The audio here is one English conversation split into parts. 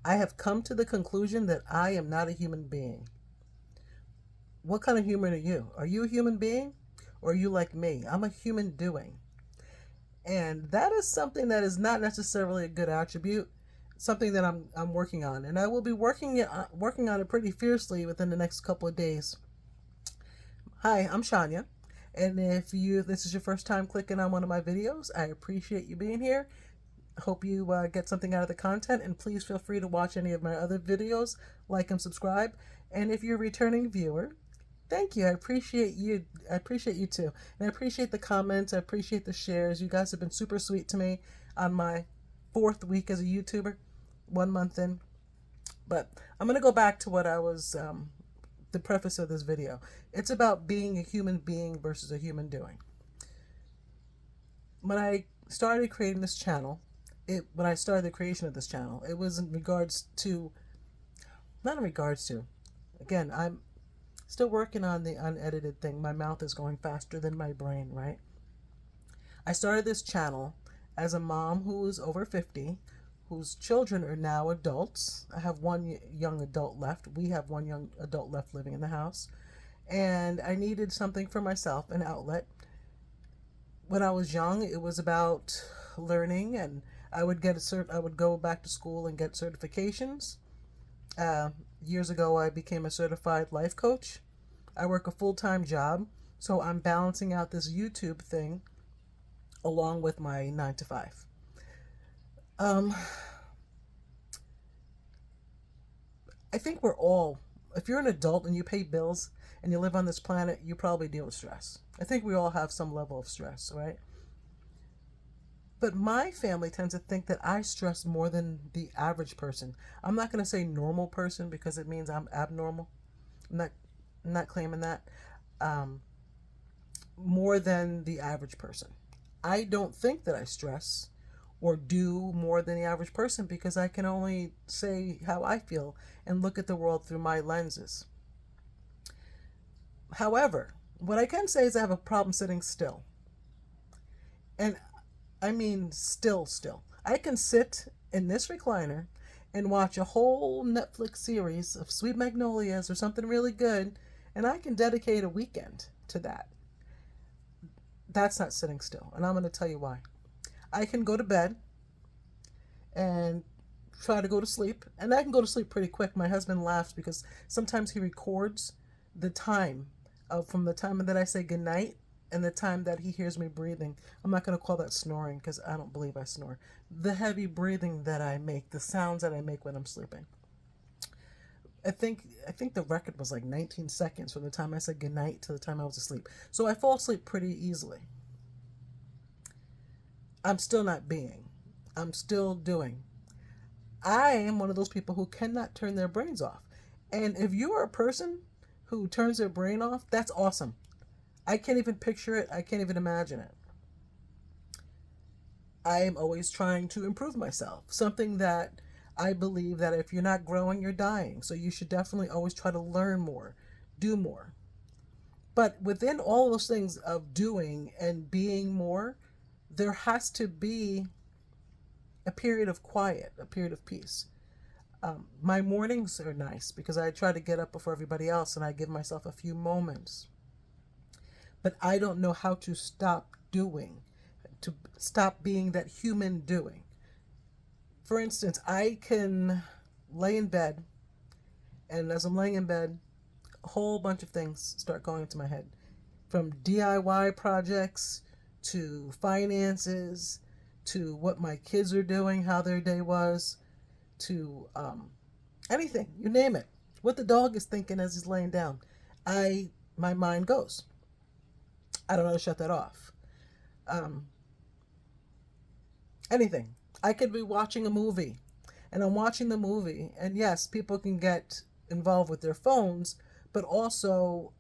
I have come to the conclusion that I am not a human being. What kind of human are you? Are you a human being? Or are you like me? I'm a human doing. And that is something that is not necessarily a good attribute, something that I'm working on. And I will be working on it pretty fiercely within the next couple of days. Hi, I'm Shania. And if this is your first time clicking on one of my videos, I appreciate you being here. Hope you get something out of the content, and please feel free to watch any of my other videos, like and subscribe. And if you're a returning viewer, thank you. I appreciate you. I appreciate you too. And I appreciate the comments. I appreciate the shares. You guys have been super sweet to me on my 4th week as a YouTuber, 1 month in. But I'm going to go back to what I was, the preface of this video. It's about being a human being versus a human doing. When I started creating this channel, when I started the creation of this channel, it was in regards to, not in regards to, again, I'm still working on the unedited thing. My mouth is going faster than my brain, right? I started this channel as a mom who is over 50, whose children are now adults. I have one young adult left. We have one young adult left living in the house. And I needed something for myself, an outlet. When I was young, it was about learning, and I would go back to school and get certifications. Years ago, I became a certified life coach. I work a full-time job, so I'm balancing out this YouTube thing along with my 9 to 5. I think we're all, if you're an adult and you pay bills and you live on this planet, you probably deal with stress. I think we all have some level of stress, right? But my family tends to think that I stress more than the average person. I'm not going to say normal person because it means I'm abnormal. I'm not claiming that. More than the average person. I don't think that I stress or do more than the average person because I can only say how I feel and look at the world through my lenses. However, what I can say is I have a problem sitting still. And I mean still. I can sit in this recliner and watch a whole Netflix series of Sweet Magnolias or something really good, and I can dedicate a weekend to that. That's not sitting still, and I'm going to tell you why. I can go to bed and try to go to sleep, and I can go to sleep pretty quick. My husband laughs because sometimes he records the time from the time that I say goodnight and the time that he hears me breathing. I'm not going to call that snoring because I don't believe I snore. The heavy breathing that I make, the sounds that I make when I'm sleeping. I think the record was like 19 seconds from the time I said goodnight to the time I was asleep. So I fall asleep pretty easily. I'm still not being. I'm still doing. I am one of those people who cannot turn their brains off. And if you are a person who turns their brain off, that's awesome. I can't even picture it. I can't even imagine it. I am always trying to improve myself. Something that I believe that if you're not growing, you're dying. So you should definitely always try to learn more, do more. But within all those things of doing and being more, there has to be a period of quiet, a period of peace. My mornings are nice because I try to get up before everybody else and I give myself a few moments. But I don't know how to stop doing, to stop being that human doing. For instance, I can lay in bed, and as I'm laying in bed, a whole bunch of things start going into my head. From DIY projects to finances to what my kids are doing, how their day was, to anything, you name it. What the dog is thinking as he's laying down. My mind goes. I don't know how to shut that off. Anything. I could be watching a movie, and I'm watching the movie, and yes, people can get involved with their phones, but also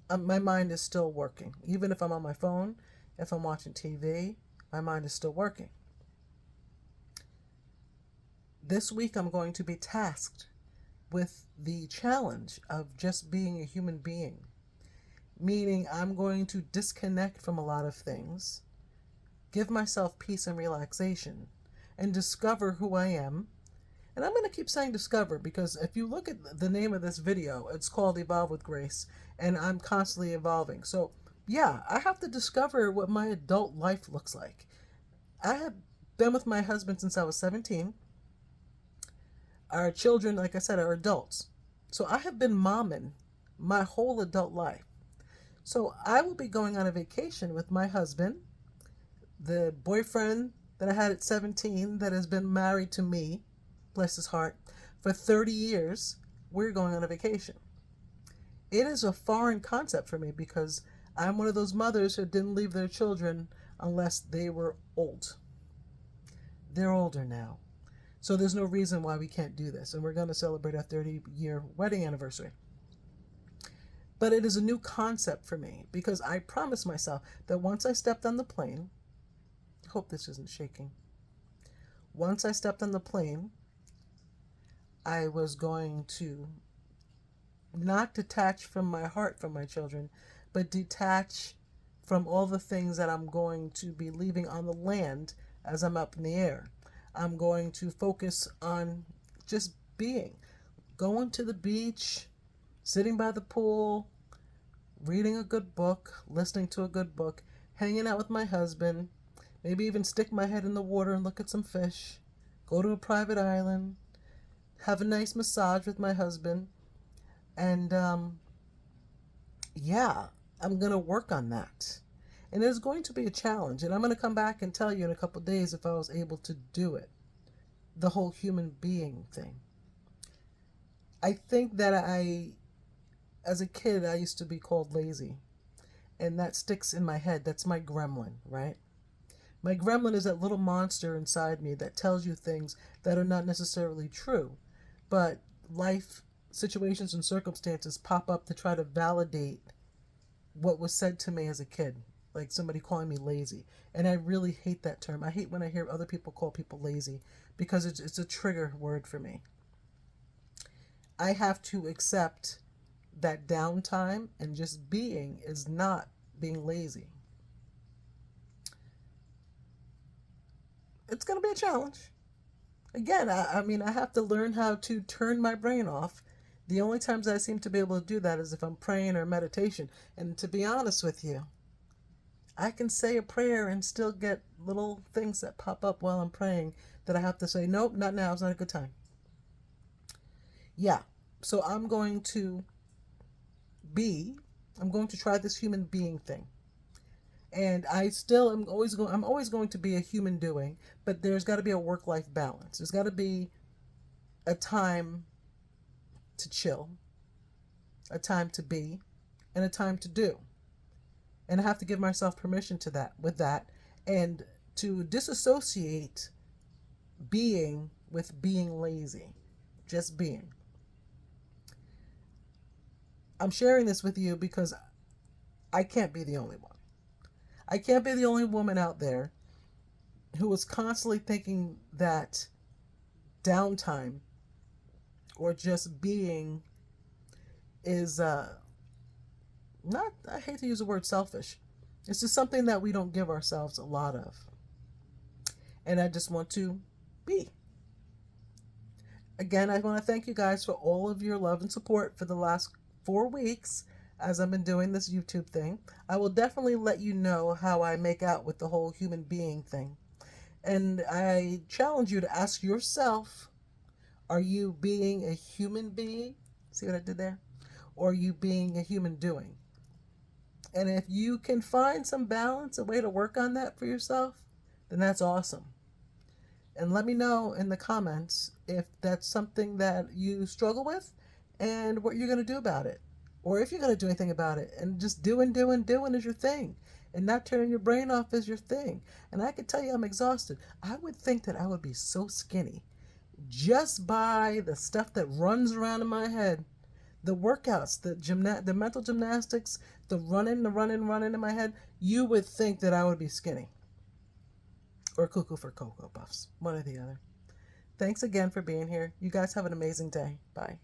my mind is still working. Even if I'm on my phone, if I'm watching TV, my mind is still working. This week I'm going to be tasked with the challenge of just being a human being, meaning I'm going to disconnect from a lot of things, give myself peace and relaxation, and discover who I am And I'm going to keep saying discover, because if you look at the name of this video, it's called Evolve with Grace, and I'm constantly evolving. So yeah, I have to discover what my adult life looks like. I have been with my husband since I was 17. Our children, like I said, are adults. So I have been momming my whole adult life. So I will be going on a vacation with my husband, the boyfriend that I had at 17 that has been married to me, bless his heart, for 30 years. We're going on a vacation. It is a foreign concept for me because I'm one of those mothers who didn't leave their children unless they were old. They're older now. So there's no reason why we can't do this. And we're going to celebrate our 30-year wedding anniversary. But it is a new concept for me because I promised myself that once I stepped on the plane, I hope this isn't shaking. Once I stepped on the plane, I was going to not detach from my heart from my children, but detach from all the things that I'm going to be leaving on the land as I'm up in the air. I'm going to focus on just being, going to the beach, sitting by the pool, reading a good book, listening to a good book, hanging out with my husband, maybe even stick my head in the water and look at some fish, go to a private island, have a nice massage with my husband, and yeah, I'm going to work on that. And it's going to be a challenge, and I'm going to come back and tell you in a couple of days if I was able to do it. The whole human being thing. I think that as a kid, I used to be called lazy, and that sticks in my head. That's my gremlin, right? My gremlin is that little monster inside me that tells you things that are not necessarily true, but life situations and circumstances pop up to try to validate what was said to me as a kid, like somebody calling me lazy. And I really hate that term. I hate when I hear other people call people lazy because it's a trigger word for me. I have to accept that downtime and just being is not being lazy. It's going to be a challenge. Again, I mean, I have to learn how to turn my brain off. The only times I seem to be able to do that is if I'm praying or meditation. And to be honest with you, I can say a prayer and still get little things that pop up while I'm praying that I have to say, nope, not now. It's not a good time. Yeah. So I'm going to try this human being thing. And I'm always going to be a human doing, but there's got to be a work-life balance. There's got to be a time to chill, a time to be, and a time to do. And I have to give myself permission with that, and to disassociate being with being lazy. Just being. I'm sharing this with you because I can't be the only one. I can't be the only woman out there who is constantly thinking that downtime or just being is not, I hate to use the word selfish. It's just something that we don't give ourselves a lot of. And I just want to be. Again, I want to thank you guys for all of your love and support for the last 4 weeks as I've been doing this YouTube thing. I will definitely let you know how I make out with the whole human being thing. And I challenge you to ask yourself, are you being a human being? See what I did there? Or are you being a human doing? And if you can find some balance, a way to work on that for yourself, then that's awesome. And let me know in the comments if that's something that you struggle with and what you're going to do about it. Or if you're going to do anything about it. And just doing is your thing. And not turning your brain off is your thing. And I can tell you I'm exhausted. I would think that I would be so skinny just by the stuff that runs around in my head. The workouts, the mental gymnastics, the running in my head. You would think that I would be skinny. Or cuckoo for Cocoa Puffs. One or the other. Thanks again for being here. You guys have an amazing day. Bye.